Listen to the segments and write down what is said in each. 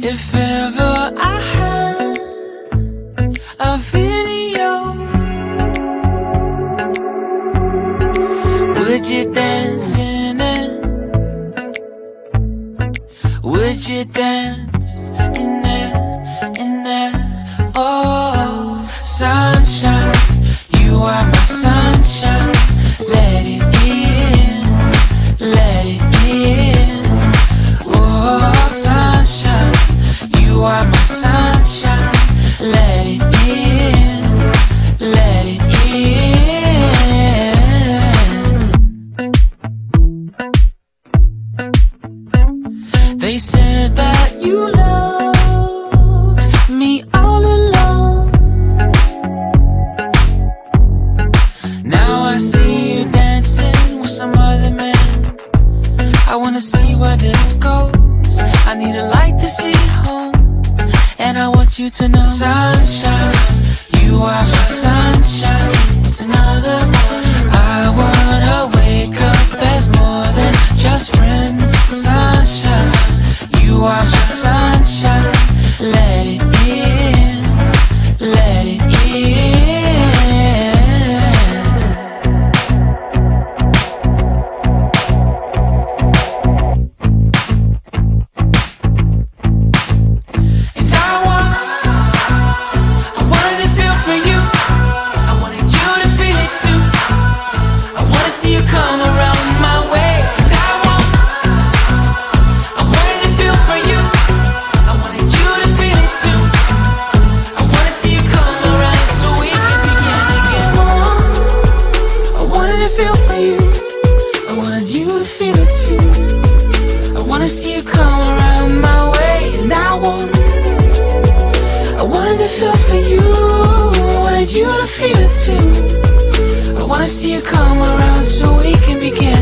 If ever I had a video, would you dance in it? Would you dance in it, in it? Oh, sunshine, you are my sunshine. Let it in, let it in. Oh, sunshine, you are my sunshine. Let it in, let it in. They said that you loved me all along. Now I see you dancing with some other man. I wanna see where this goes. I need a light to see home, and I want you to know, sunshine, you are my sunshine. It's another morning. I wanna wake up as more than just friends. Sunshine, you are my sunshine. Let it in, let it in.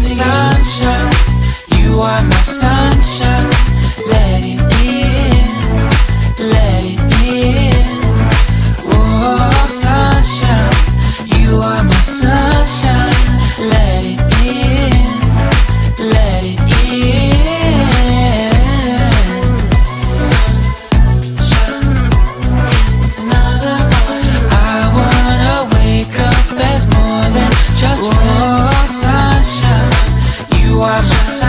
Sunshine, you are my sunshine. Let it in, let it in. Oh, sunshine, you are my sunshine. Let it in, let it in. Sunshine, it's another morning. I wanna wake up as more than just friends. Oh, sunshine, you are my sunshine.